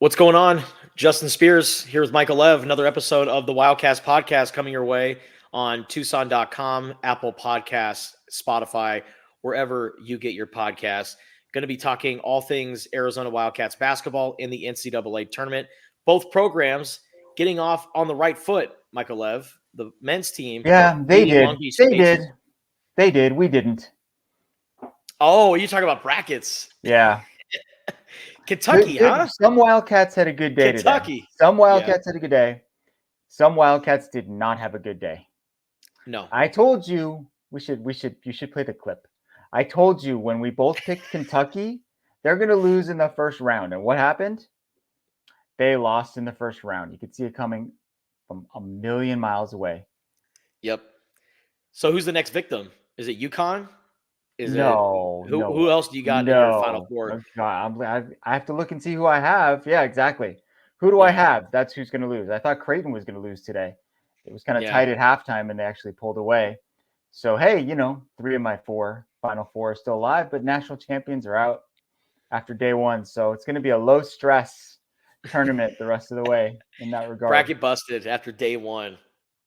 What's going on? Justin Spears here with Michael Lev. Another episode of the Wildcast podcast coming your way on Tucson.com, Apple Podcasts, Spotify, wherever you get your podcasts. Going to be talking all things Arizona Wildcats basketball in the NCAA tournament. Both programs getting off on the right foot, Michael Lev. The men's team. Yeah, they beating did. Long Beach They State. did. They did. We didn't. Oh, you talking about brackets. Yeah. Kentucky, huh? Some Wildcats had a good day Kentucky. today. Some Wildcats had a good day. Some Wildcats did not have a good day. No. I told you you should play the clip. I told you when we both picked Kentucky, they're going to lose in the first round. And what happened? They lost in the first round. You could see it coming from a million miles away. Yep. So who's the next victim? Is it UConn? No. Who else do you got in your Final Four? Oh, God, I have to look and see who I have. Yeah, exactly. Who do I have? That's who's going to lose. I thought Creighton was going to lose today. It was kind of tight at halftime, and they actually pulled away. So, hey, 3 of my 4 Final Four are still alive, but national champions are out after day one. So it's going to be a low-stress tournament the rest of the way in that regard. Bracket busted after day one,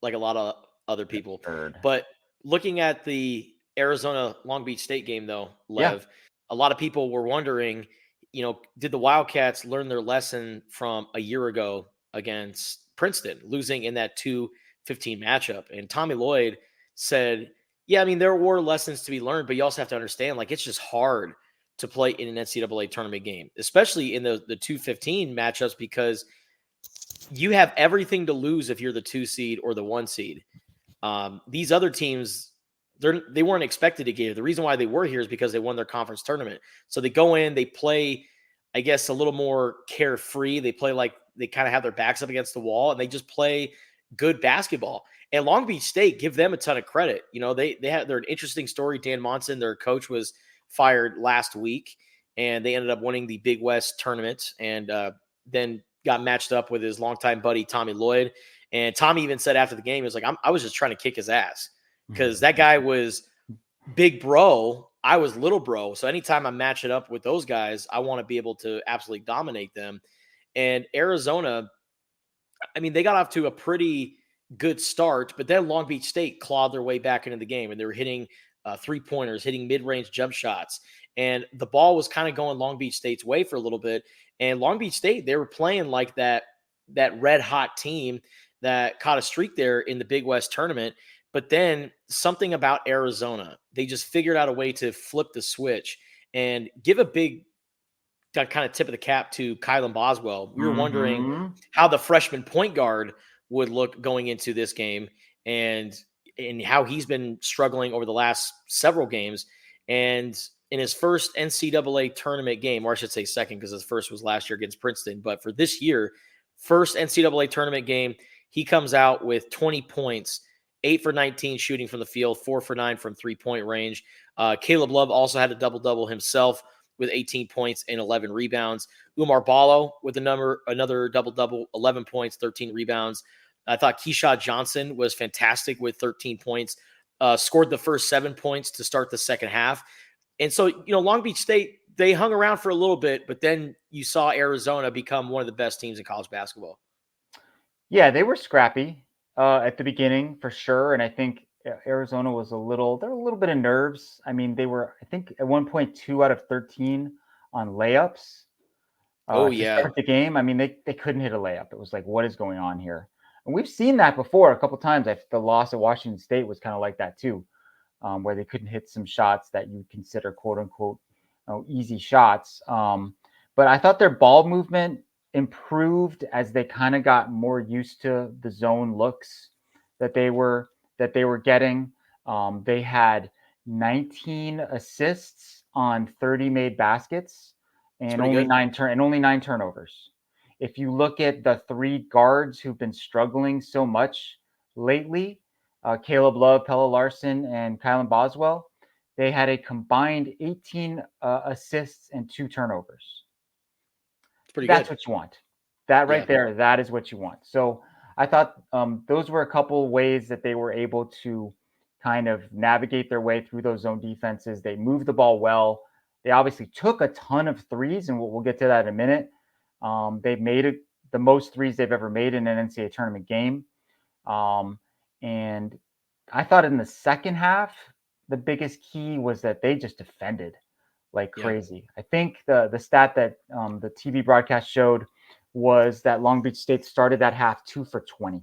like a lot of other people. But looking at the Arizona Long Beach State game, though, Lev, a lot of people were wondering, did the Wildcats learn their lesson from a year ago against Princeton, losing in that 2-15 matchup? And Tommy Lloyd said, there were lessons to be learned, but you also have to understand, it's just hard to play in an NCAA tournament game, especially in the 2-15 matchups, because you have everything to lose if you're the 2 seed or the 1 seed. These other teams, they weren't expected to get here. The reason why they were here is because they won their conference tournament. So they go in, they play, I guess, a little more carefree. They play like they kind of have their backs up against the wall, and they just play good basketball. And Long Beach State, give them a ton of credit. They're an interesting story. Dan Monson, their coach, was fired last week, and they ended up winning the Big West tournament, and then got matched up with his longtime buddy Tommy Lloyd. And Tommy even said after the game, he was like, I was just trying to kick his ass, because that guy was big bro. I was little bro. So anytime I match it up with those guys, I want to be able to absolutely dominate them. And Arizona, they got off to a pretty good start, but then Long Beach State clawed their way back into the game, and they were hitting 3-pointers, hitting mid-range jump shots. And the ball was kind of going Long Beach State's way for a little bit. And Long Beach State, they were playing like that red hot team that caught a streak there in the Big West tournament. But then something about Arizona, they just figured out a way to flip the switch and give a big kind of tip of the cap to Kylan Boswell. We were wondering how the freshman point guard would look going into this game, and how he's been struggling over the last several games. And in his first NCAA tournament game, or I should say second, because his first was last year against Princeton, but for this year, first NCAA tournament game, he comes out with 20 points, 8 for 19 shooting from the field, 4 for 9 from 3-point range. Caleb Love also had a double-double himself with 18 points and 11 rebounds. Umar Ballo with another double-double, 11 points, 13 rebounds. I thought Keyshawn Johnson was fantastic with 13 points, scored the first 7 points to start the second half. And so, Long Beach State, they hung around for a little bit, but then you saw Arizona become one of the best teams in college basketball. Yeah, they were scrappy at the beginning for sure. And I think Arizona was a little bit of nerves. They were, I think at one point, 2 out of 13 on layups. To start the game. They couldn't hit a layup. It was like, what is going on here? And we've seen that before a couple times. The loss at Washington State was kind of like that too, where they couldn't hit some shots that you consider quote unquote easy shots. But I thought their ball movement improved as they kind of got more used to the zone looks that they were getting. They had 19 assists on 30 made baskets and only 9 turnovers. If you look at the 3 guards who've been struggling so much lately, Caleb Love, Pella Larson, and Kylan Boswell, they had a combined 18 assists and 2 turnovers. That's what you want. That right there, that is what you want. So I thought those were a couple ways that they were able to kind of navigate their way through those zone defenses. They moved the ball well. They obviously took a ton of threes, and we'll get to that in a minute. They've made the most threes they've ever made in an NCAA tournament game. And I thought in the second half, the biggest key was that they just defended like crazy. I think the stat that the TV broadcast showed was that Long Beach State started that half 2 for 20.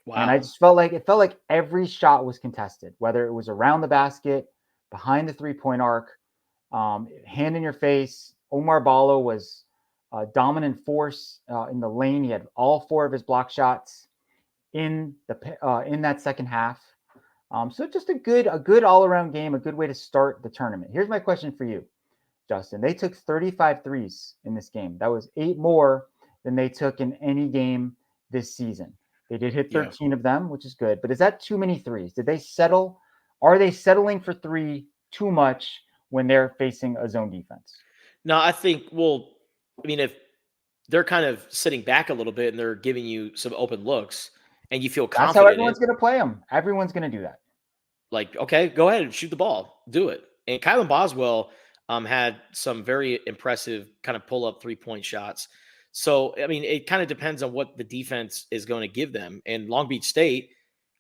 Wow. And I just felt like every shot was contested, whether it was around the basket, behind the 3-point arc, hand in your face. Omar Ballo was a dominant force in the lane. He had all 4 of his block shots in that second half. So just a good all around game, a good way to start the tournament. Here's my question for you, Justin. They took 35 threes in this game. That was 8 more than they took in any game this season. They did hit 13 of them, which is good. But is that too many threes? Did they settle? Are they settling for 3 too much when they're facing a zone defense? No, I think, if they're kind of sitting back a little bit and they're giving you some open looks and you feel confident. That's how everyone's going to play them. Everyone's going to do that. Like, okay, go ahead and shoot the ball. Do it. And Kylan Boswell had some very impressive kind of pull-up 3-point shots. So, it kind of depends on what the defense is going to give them. And Long Beach State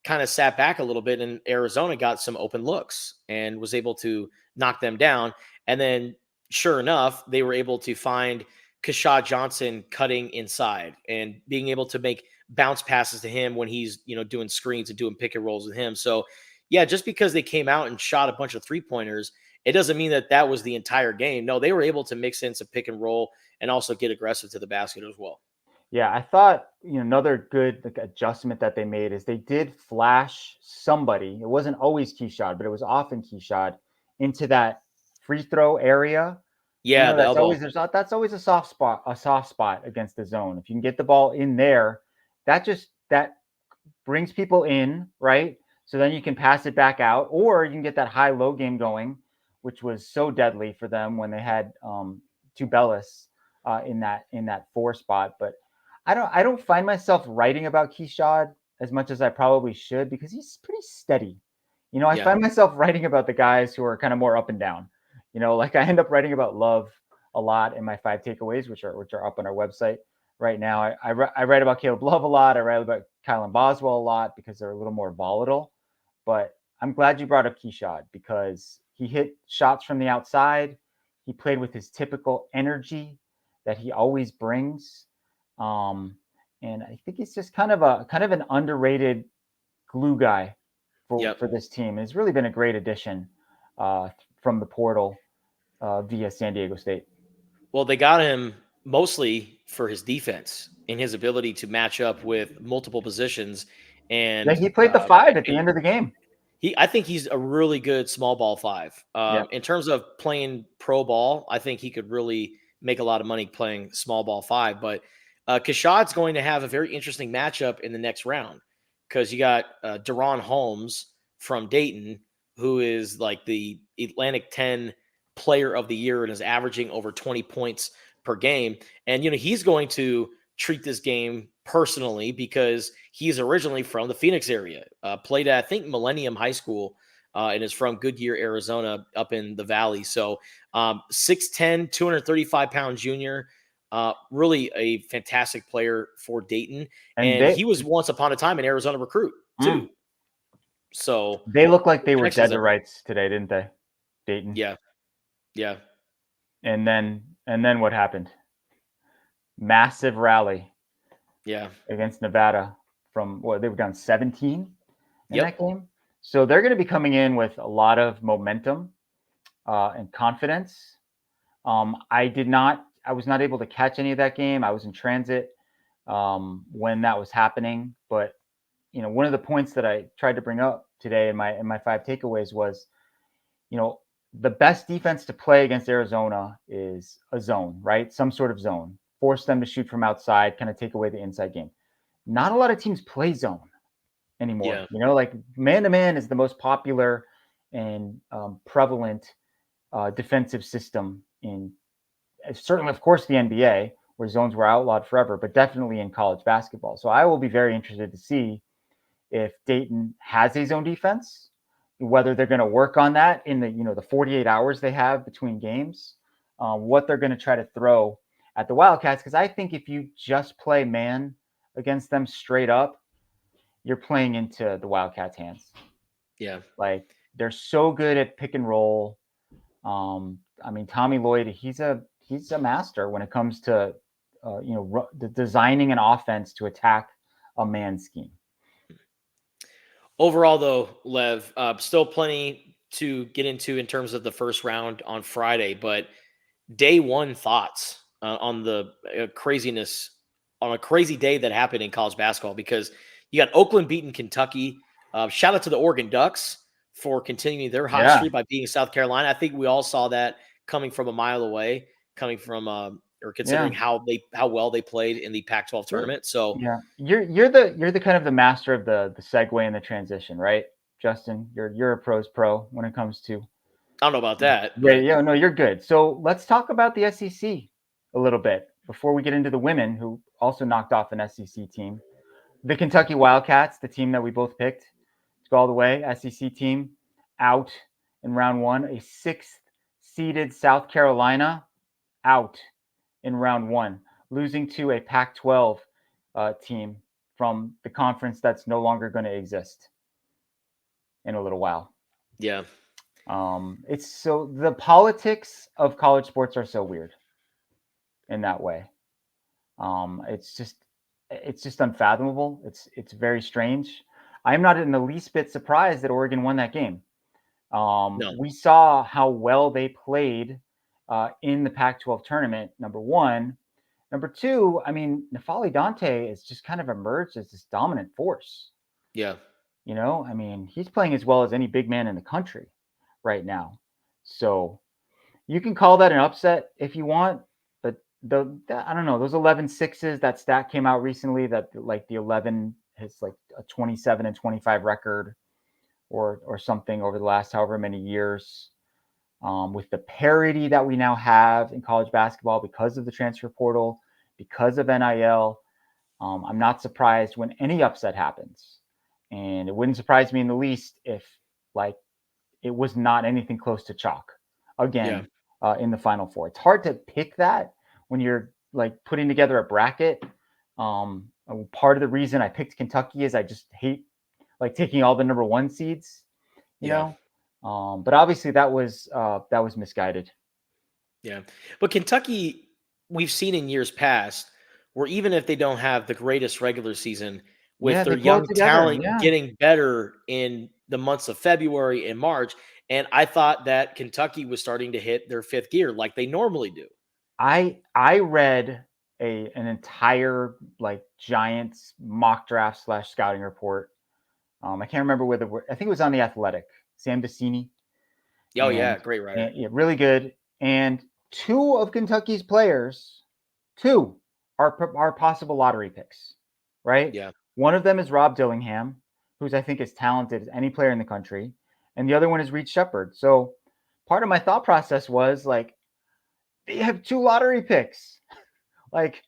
kind of sat back a little bit, and Arizona got some open looks and was able to knock them down. And then, sure enough, they were able to find Keshad Johnson cutting inside and being able to make bounce passes to him when he's, doing screens and doing pick and rolls with him. So, yeah, just because they came out and shot a bunch of 3-pointers, it doesn't mean that was the entire game. No, they were able to mix in some pick and roll and also get aggressive to the basket as well. Yeah, I thought another good adjustment that they made is they did flash somebody. It wasn't always Keshad, but it was often Keshad into that free throw area. Yeah, that's always a soft spot against the zone. If you can get the ball in there, that brings people in, right? So then you can pass it back out, or you can get that high-low game going, which was so deadly for them when they had Tubelis in that 4 spot. But I don't find myself writing about Keshad as much as I probably should, because he's pretty steady. I find myself writing about the guys who are kind of more up and down. Like I end up writing about Love a lot in my 5 takeaways, which are up on our website right now. I write about Caleb Love a lot. I write about Kylan Boswell a lot because they're a little more volatile. But I'm glad you brought up Keshad, because he hit shots from the outside. He played with his typical energy that he always brings. And I think he's just kind of an underrated glue guy for this team. And it's really been a great addition from the portal via San Diego State. Well, they got him mostly for his defense and his ability to match up with multiple positions. And he played the 5 at the end of the game. I think he's a really good small ball 5. In terms of playing pro ball, I think he could really make a lot of money playing small ball 5. But Keshad's going to have a very interesting matchup in the next round, because you got Deron Holmes from Dayton, who is like the Atlantic 10 player of the year and is averaging over 20 points per game. And, he's going to treat this game personally because he's originally from the Phoenix area, played at, I think, Millennium High School, and is from Goodyear, Arizona, up in the Valley. So 6'10", 235-pound junior, really a fantastic player for Dayton. And he was once upon a time an Arizona recruit too. So they look like they were dead to rights today, didn't they? Dayton. Yeah. And then what happened? Massive rally. Yeah. Against Nevada they were down 17 in that game. So they're going to be coming in with a lot of momentum and confidence. I was not able to catch any of that game. I was in transit when that was happening. But, one of the points that I tried to bring up today in my 5 takeaways was, the best defense to play against Arizona is a zone, right? Some sort of zone. Force them to shoot from outside, kind of take away the inside game. Not a lot of teams play zone anymore. Like man-to-man is the most popular and prevalent defensive system in certainly, of course, the NBA, where zones were outlawed forever, but definitely in college basketball. So I will be very interested to see if Dayton has a zone defense, whether they're going to work on that in the 48 hours they have between games, what they're going to try to throw at the Wildcats, because I think if you just play man against them straight up, you're playing into the Wildcats' hands. Yeah. Like, they're so good at pick and roll. I mean, Tommy Lloyd, he's a master when it comes to designing an offense to attack a man scheme. Overall, though, Lev, still plenty to get into in terms of the first round on Friday, but day one thoughts on the craziness on a crazy day that happened in college basketball, because you got Oakland beating Kentucky. Shout out to the Oregon Ducks for continuing their hot streak by beating South Carolina. I think we all saw that coming from a mile away, coming from or considering how well they played in the Pac-12 tournament. So yeah, you're the kind of the master of the segue and the transition, right, Justin? You're a pro's pro when it comes to. I don't know about that. Yeah, no, you're good. So let's talk about the SEC a little bit before we get into the women, who also knocked off an SEC team. The Kentucky Wildcats, the team that we both picked to go all the way, SEC team, out in round one. A 6th seeded South Carolina, out in round one, losing to a Pac-12 team from the conference that's no longer going to exist in a little while. Yeah. It's so, the politics of college sports are so weird in that way. It's just unfathomable. It's very strange. I'm not in the least bit surprised that Oregon won that game. No. We saw how well they played in the Pac-12 tournament, number one. Number two, I mean, N'Faly Dante has just kind of emerged as this dominant force. Yeah. You know, I mean, he's playing as well as any big man in the country right now. So you can call that an upset if you want, but I don't know, those 11 sixes, that stat came out recently that like the 11 has like a 27-25 record or something over the last however many years. With the parity that we now have in college basketball because of the transfer portal, because of NIL, I'm not surprised when any upset happens. And it wouldn't surprise me in the least if like it was not anything close to chalk again in the Final Four. It's hard to pick that when you're like putting together a bracket. Part of the reason I picked Kentucky is I just hate like taking all the number one seeds, you know. But obviously that was misguided. Yeah. But Kentucky, we've seen in years past where even if they don't have the greatest regular season, with their young talent getting better in the months of February and March. And I thought that Kentucky was starting to hit their 5th gear like they normally do. I read an entire like Giants mock draft / scouting report. I can't remember whether I think it was on The Athletic. Sam Vecini. Oh, yeah, great writer. Yeah, really good. And 2 of Kentucky's players, 2 are possible lottery picks, right? Yeah. One of them is Rob Dillingham, who's I think as talented as any player in the country, and the other one is Reed Shepherd. So part of my thought process was like, they have 2 lottery picks. Like,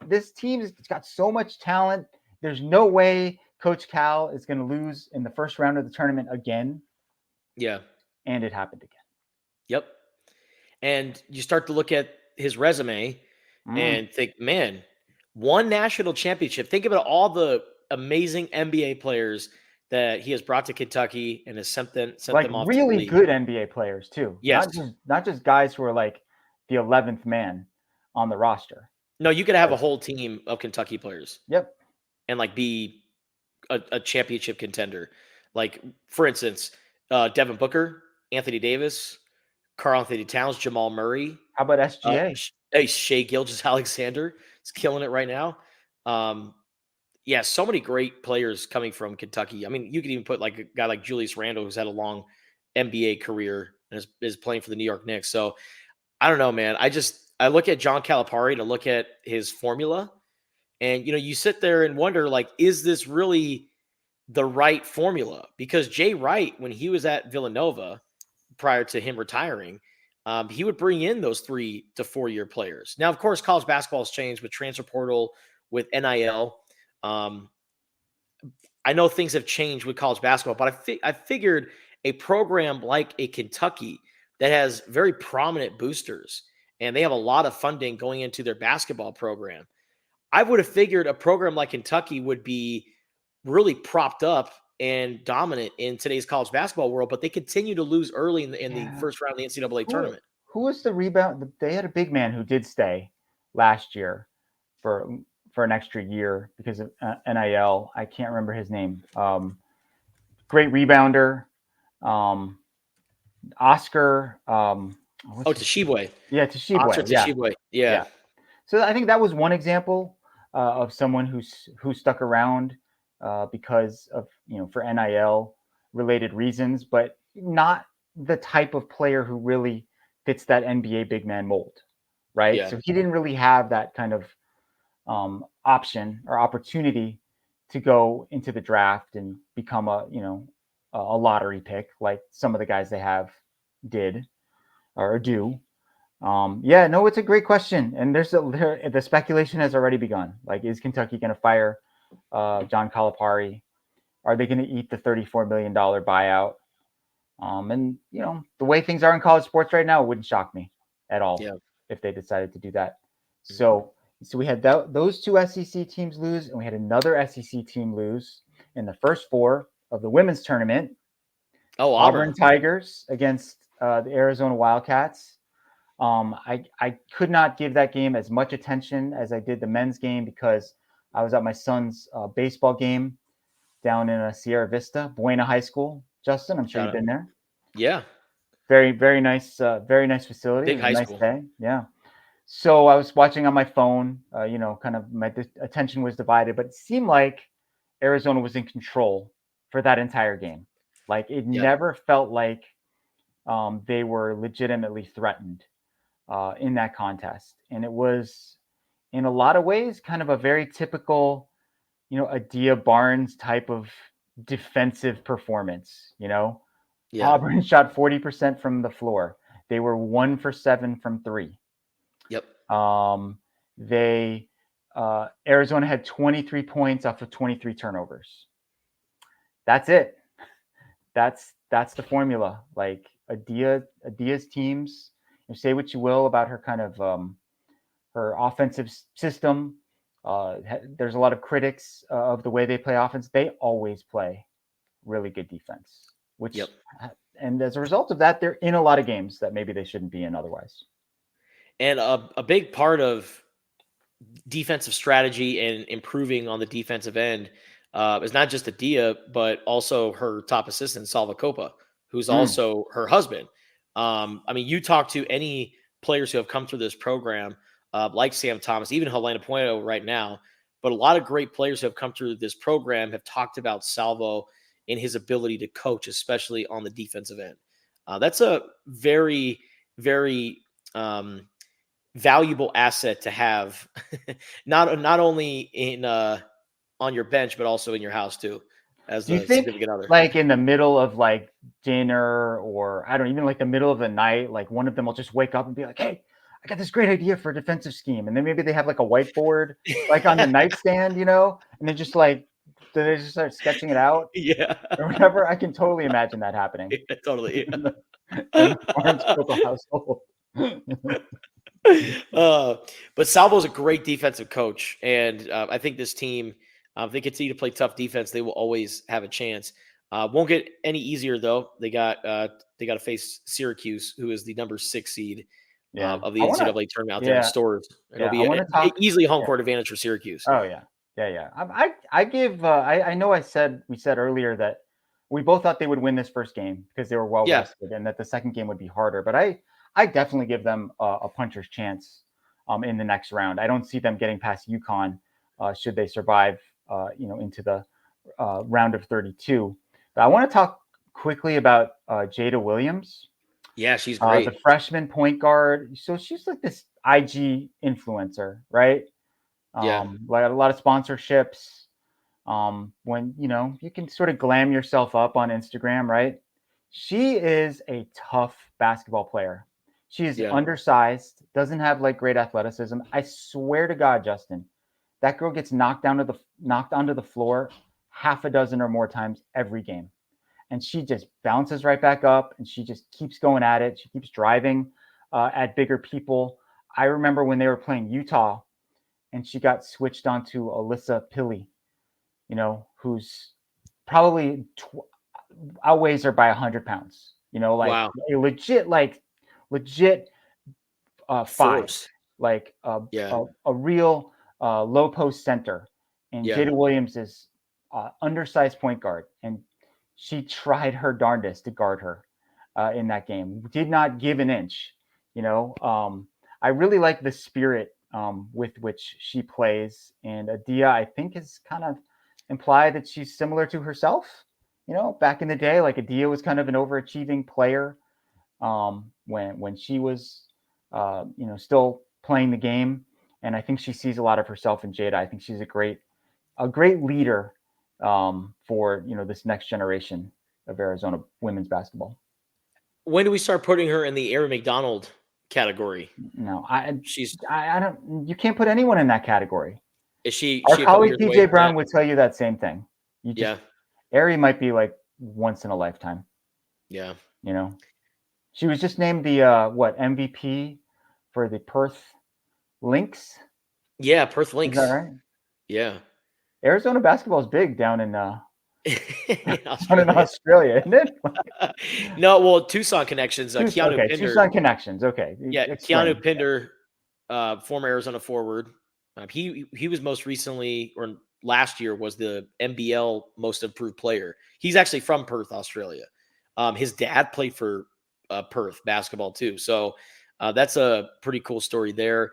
this team's got so much talent. There's no way Coach Cal is going to lose in the first round of the tournament again. Yeah. And it happened again. Yep. And you start to look at his resume and think, man, 1 national championship. Think about all the amazing NBA players that he has brought to Kentucky and has sent them off really to the league. Good NBA players too. Yes. Not just guys who are like the 11th man on the roster. No, you could have a whole team of Kentucky players. Yep. And like be a championship contender. Like, for instance, Devin Booker, Anthony Davis, Karl Anthony Towns, Jamal Murray. How about SGA? Shai Gilgeous-Alexander is killing it right now. Yeah, so many great players coming from Kentucky. I mean, you could even put like a guy like Julius Randle, who's had a long NBA career and is playing for the New York Knicks. So I don't know, man. I look at John Calipari to look at his formula, and you sit there and wonder, like, is this really the right formula? Because Jay Wright, when he was at Villanova prior to him retiring, he would bring in those 3 to 4 year players. Now, of course, college basketball has changed with transfer portal, with NIL. I know things have changed with college basketball, but I figured a program like a Kentucky that has very prominent boosters and they have a lot of funding going into their basketball program. I would have figured a program like Kentucky would be really propped up and dominant in today's college basketball world, but they continue to lose early in the first round of the NCAA tournament. Who was the rebound? They had a big man who did stay last year for an extra year because of NIL. I can't remember his name. Great rebounder. Oscar. Tshiebwe. Yeah, Tshiebwe. Tshiebwe. Yeah. So I think that was one example of someone who stuck around because of, for NIL related reasons, but not the type of player who really fits that NBA big man mold, right? Yeah. So he didn't really have that kind of option or opportunity to go into the draft and become a lottery pick like some of the guys they have did or do. It's a great question, and the speculation has already begun. Like, is Kentucky going to fire John Calipari? Are they going to eat the $34 million buyout? And the way things are in college sports right now, it wouldn't shock me at all if they decided to do that. So we had those two SEC teams lose, and we had another SEC team lose in the first four of the women's tournament. Auburn Tigers against the Arizona Wildcats. I could not give that game as much attention as I did the men's game because I was at my son's baseball game down in Sierra Vista, Buena High School. Justin, I'm sure you've been there. Yeah. Very, very nice facility. Big high school. Day. Yeah. So I was watching on my phone, kind of my attention was divided, but it seemed like Arizona was in control for that entire game. Like it never felt like they were legitimately threatened in that contest. And it was, in a lot of ways, kind of a very typical, Adia Barnes type of defensive performance, Auburn shot 40% from the floor. They were 1 for 7 from 3. Yep. Arizona had 23 points off of 23 turnovers. That's it. That's the formula. Like Adia's teams, say what you will about her kind of her offensive system. There's a lot of critics of the way they play offense. They always play really good defense, and as a result of that, they're in a lot of games that maybe they shouldn't be in otherwise. And a big part of defensive strategy and improving on the defensive end is not just Adia, but also her top assistant, Salva Copa, who's also her husband. You talk to any players who have come through this program, like Sam Thomas, even Helena Puento right now, but a lot of great players who have come through this program have talked about Salvo and his ability to coach, especially on the defensive end. That's a very, very valuable asset to have, not only in on your bench, but also in your house too. As do you think, significant other, like in the middle of like dinner, or I don't even like the middle of the night, like one of them will just wake up and be like, "Hey, I got this great idea for a defensive scheme," and then maybe they have like a whiteboard like on the nightstand, and they just start sketching it out, or whatever. I can totally imagine that happening. Yeah, totally. In the Barnes Copa household. But Salvo's a great defensive coach, and I think this team, if they continue to play tough defense, they will always have a chance. Won't get any easier though. They got to face Syracuse, who is the number 6 seed of the NCAA tournament out there in Storrs. It'll be easily a home court advantage for Syracuse. Oh yeah. I give. I know we said earlier that we both thought they would win this first game because they were well rested, and that the second game would be harder. But I definitely give them a puncher's chance in the next round. I don't see them getting past UConn should they survive, into the round of 32. But I want to talk quickly about Jada Williams. Yeah, she's great. The freshman point guard. So she's like this IG influencer, right? Like a lot of sponsorships. When you can sort of glam yourself up on Instagram, right? She is a tough basketball player. She is undersized, doesn't have like great athleticism. I swear to God, Justin, that girl gets knocked onto the floor half a dozen or more times every game. And she just bounces right back up, and she just keeps going at it. She keeps driving at bigger people. I remember when they were playing Utah, and she got switched onto Alyssa Pilley, who's probably outweighs her by 100 pounds. Like Wow. a legit five, Force. like Yeah. a real low post center. And Yeah. Jada Williams is undersized point guard, and she tried her darndest to guard her in that game. Did not give an inch. I really like the spirit with which she plays, and Adia, I think, has kind of implied that she's similar to herself. Back in the day, like Adia was kind of an overachieving player when she was, still playing the game, and I think she sees a lot of herself in Jada. I think she's a great leader for this next generation of Arizona women's basketball. When do we start putting her in the Aaron McDonald category? No, She's I don't. You can't put anyone in that category. is she Our a couple colleague years away PJ from Brown that? would tell you that same thing. Yeah. Ari might be like once in a lifetime. Yeah. She was just named the MVP for the Perth Lynx. Yeah, Perth Is Lynx. that right? Yeah. Arizona basketball is big down in Australia. Australia, isn't it? No, well, Tucson connections. Keanu okay, Pinder. Tucson connections. Okay, Yeah, explain. Keanu Pinder, former Arizona forward. He was most recently, or last year, was the NBL Most Improved Player. He's actually from Perth, Australia. His dad played for Perth basketball too, so that's a pretty cool story there.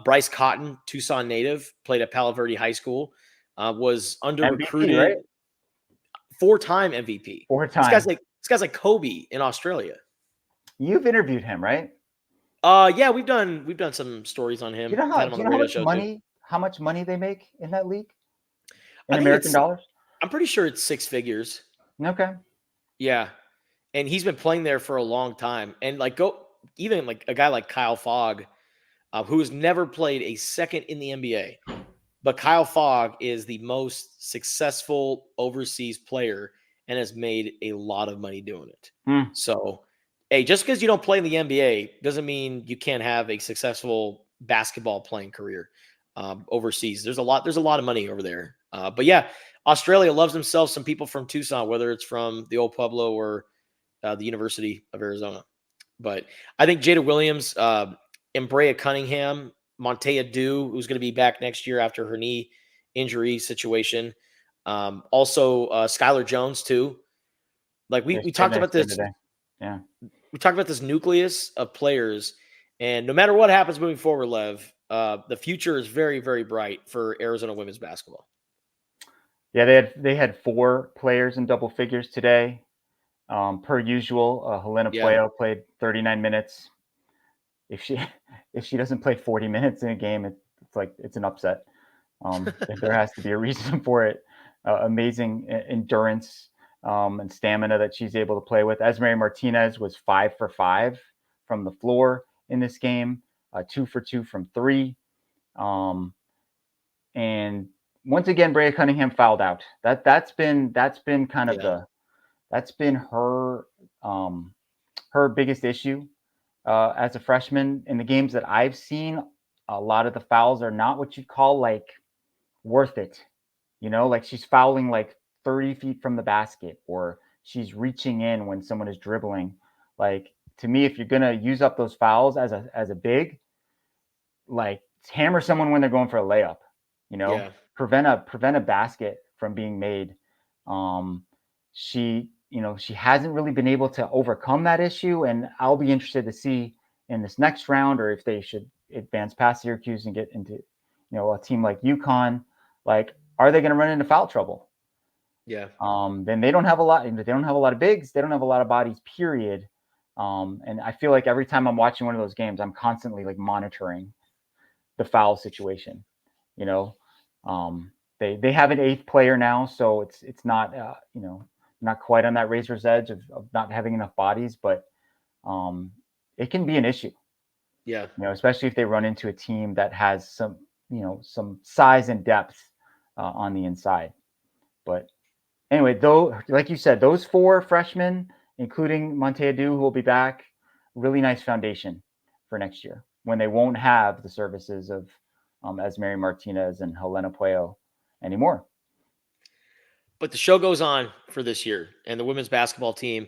Bryce Cotton, Tucson native, played at Palo Verde High School. Was under MVP, recruited, right? 4-time MVP. 4 This times. guy's like Kobe in Australia. You've interviewed him, right? Yeah, we've done some stories on him. You know Had him on the radio show too. how much money they make in that league in I think American dollars? I'm pretty sure it's 6 figures. Okay. Yeah. And he's been playing there for a long time. And even like a guy like Kyle Fogg, who has never played a second in the NBA. But Kyle Fogg is the most successful overseas player and has made a lot of money doing it. So, hey, just because you don't play in the NBA doesn't mean you can't have a successful basketball playing career overseas. There's a lot of money over there. But yeah, Australia loves themselves some people from Tucson, whether it's from the old Pueblo or the University of Arizona. But I think Jada Williams, Embrea Cunningham, Montea Dew, who's going to be back next year after her knee injury situation. Also, Skylar Jones too. Like we talked about this. Today. Yeah, we talked about this nucleus of players, and no matter what happens moving forward, Lev, the future is very, very bright for Arizona women's basketball. Yeah, they had 4 players in double figures today. Per usual, Helena Puello played 39 minutes. If she doesn't play 40 minutes in a game, it's an upset. There has to be a reason for it. Amazing endurance and stamina that she's able to play with. Esmeralda Martinez was 5 for 5 from the floor in this game, 2 for 2 from 3. And once again, Brea Cunningham fouled out. That's been kind of that's been her biggest issue as a freshman. In the games that I've seen, a lot of the fouls are not what you'd call like worth it. Like she's fouling like 30 feet from the basket, or she's reaching in when someone is dribbling. Like, to me, if you're gonna use up those fouls as a big, like, hammer someone when they're going for a layup. Prevent a basket from being made. She hasn't really been able to overcome that issue, and I'll be interested to see in this next round, or if they should advance past Syracuse and get into a team like UConn. Like, are they going to run into foul trouble? Yeah. Then they don't have a lot. They don't have a lot of bigs. They don't have a lot of bodies. Period. And I feel like every time I'm watching one of those games, I'm constantly like monitoring the foul situation. They have an 8th player now, so it's not not quite on that razor's edge of not having enough bodies, but it can be an issue. Yeah. Especially if they run into a team that has some size and depth on the inside. But anyway, though, like you said, those 4 freshmen, including Montea Dew, who will be back, really nice foundation for next year. when they won't have the services of Esmeri Martinez and Helena Puello anymore. But the show goes on for this year, and the women's basketball team,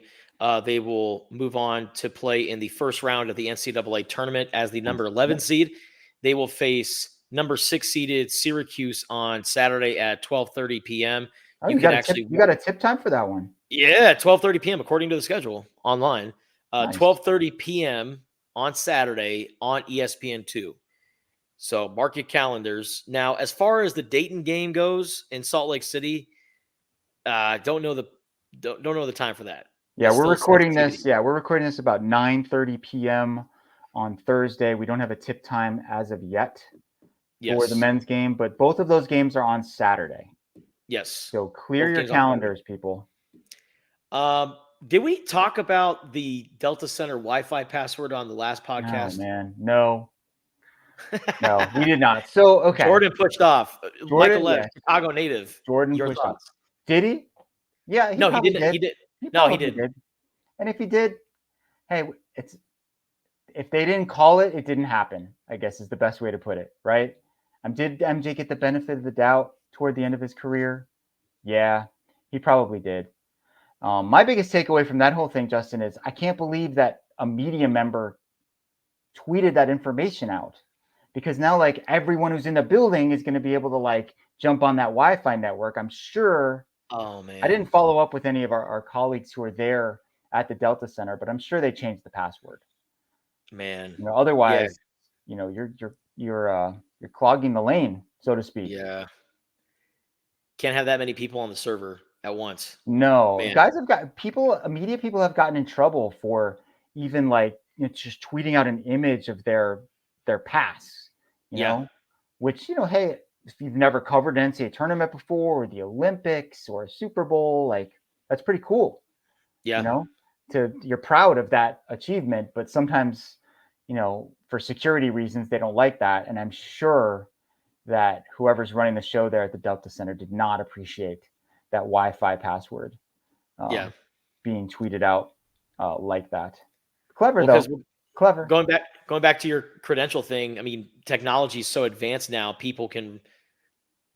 they will move on to play in the first round of the NCAA tournament as the number 11 seed. They will face number 6 seeded Syracuse on Saturday at 12:30 p.m. Oh, you got a tip time for that one. Yeah, 12:30 p.m. according to the schedule online. Nice. 12:30 p.m. on Saturday on ESPN2. So mark your calendars. Now, as far as the Dayton game goes in Salt Lake City, don't know the time for that. Yeah, we're recording this. Yeah, we're recording this about 9:30 p.m. on Thursday. We don't have a tip time as of yet for the men's game, but both of those games are on Saturday. Yes. So clear your calendars, people. Did we talk about the Delta Center Wi-Fi password on the last podcast? Oh, man, no, we did not. So okay, Jordan pushed off. Michael Lev, Chicago native. Jordan pushed off. Did he? Yeah. He didn't. He did. He didn't. And if he did, hey, if they didn't call it, it didn't happen, I guess is the best way to put it, right? Did MJ get the benefit of the doubt toward the end of his career? Yeah, he probably did. My biggest takeaway from that whole thing, Justin, is I can't believe that a media member tweeted that information out, because now like everyone who's in the building is going to be able to like jump on that Wi-Fi network. I'm sure. Oh man, I didn't follow up with any of our colleagues who are there at the Delta Center, but I'm sure they changed the password. Man, otherwise, you're clogging the lane, so to speak. Yeah, can't have that many people on the server at once. No, guys have got media people have gotten in trouble for even like just tweeting out an image of their pass, you know, which, hey, if you've never covered an NCAA tournament before or the Olympics or a Super Bowl, like that's pretty cool. Yeah. You're proud of that achievement, but sometimes, for security reasons, they don't like that. And I'm sure that whoever's running the show there at the Delta Center did not appreciate that Wi-Fi password being tweeted out like that. Clever though. Clever. Going back to your credential thing. I mean, technology is so advanced now. People can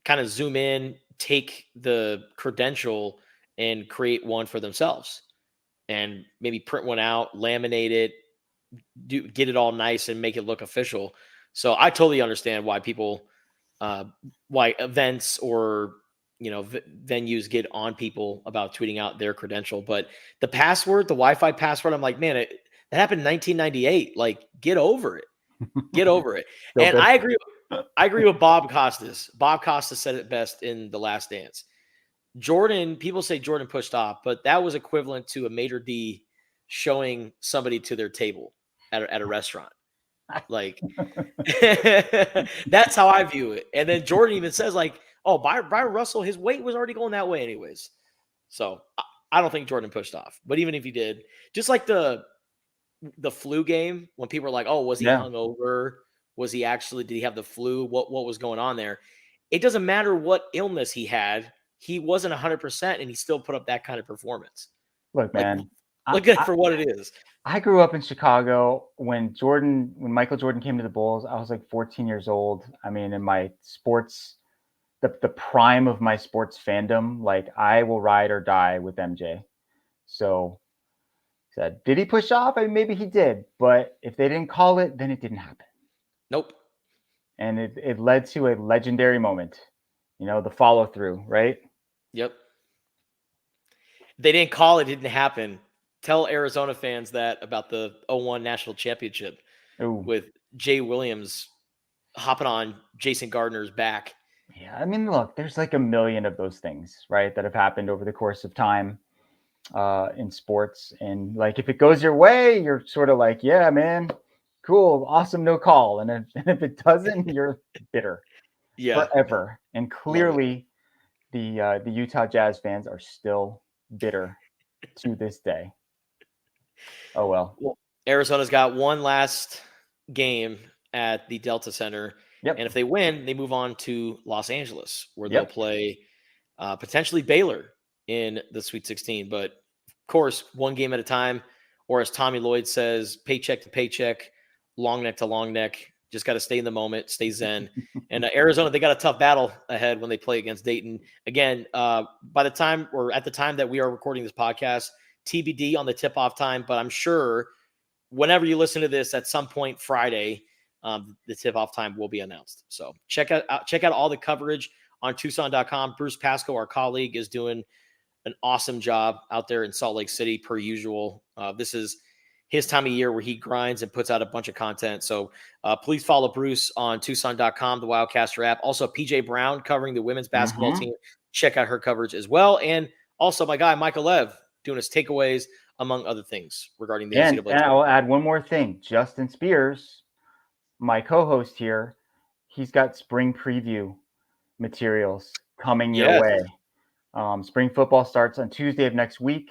kind of zoom in, take the credential, and create one for themselves, and maybe print one out, laminate it, get it all nice, and make it look official. So I totally understand why people, why events or venues get on people about tweeting out their credential. But the password, the Wi-Fi password, I'm like, man, that happened in 1998. Like, get over it. Get over it. And I agree with Bob Costas. Bob Costas said it best in The Last Dance. People say Jordan pushed off, but that was equivalent to a maitre d' showing somebody to their table at a restaurant. Like, that's how I view it. And then Jordan even says, like, oh, Byron Russell, his weight was already going that way anyways. So I don't think Jordan pushed off. But even if he did, just like the flu game, when people were like, oh, was he hungover? Did he have the flu? What was going on there? It doesn't matter what illness he had. He wasn't 100%, and he still put up that kind of performance. Look, man. Look at it for what it is. I grew up in Chicago when Michael Jordan came to the Bulls. I was like 14 years old. I mean, in my sports, the prime of my sports fandom, like I will ride or die with MJ. So said, did he push off? I mean, maybe he did, but if they didn't call it, then it didn't happen. Nope. And it led to a legendary moment, the follow through, right? Yep. They didn't call it, didn't happen. Tell Arizona fans that about the 01 national championship with Jay Williams hopping on Jason Gardner's back. Yeah, I mean, look, there's like a million of those things, right, that have happened over the course of time in sports. And like, if it goes your way, you're sort of like, yeah, man, cool, awesome, no call. And if it doesn't, you're bitter forever. And clearly the Utah Jazz fans are still bitter to this day. Oh, well, Arizona's got one last game at the Delta Center. Yep. And if they win, they move on to Los Angeles, where they'll play potentially Baylor in the Sweet 16. But, of course, one game at a time, or as Tommy Lloyd says, paycheck to paycheck, long neck to long neck. Just got to stay in the moment, stay zen. And Arizona, they got a tough battle ahead when they play against Dayton. Again, by the time or at the time that we are recording this podcast, TBD on the tip-off time, but I'm sure whenever you listen to this at some point Friday, the tip-off time will be announced. So check out all the coverage on Tucson.com. Bruce Pasco, our colleague, is doing an awesome job out there in Salt Lake City per usual. This is his time of year where he grinds and puts out a bunch of content. So please follow Bruce on Tucson.com, the Wildcaster app. Also, PJ Brown covering the women's basketball team. Check out her coverage as well. And also my guy, Michael Lev, doing his takeaways, among other things regarding the NCAA. And I will add one more thing. Justin Spears, my co-host here, he's got spring preview materials coming your way. Spring football starts on Tuesday of next week,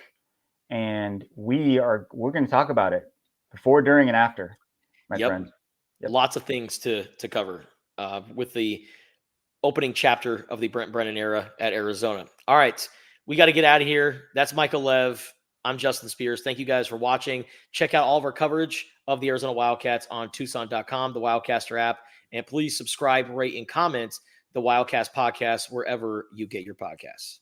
and we're going to talk about it before, during, and after, my friend. Yep. Lots of things to cover with the opening chapter of the Brent Brennan era at Arizona. All right, we got to get out of here. That's Michael Lev. I'm Justin Spears. Thank you guys for watching. Check out all of our coverage of the Arizona Wildcats on Tucson.com, the Wildcaster app, and please subscribe, rate, and comment the Wildcast podcast wherever you get your podcasts.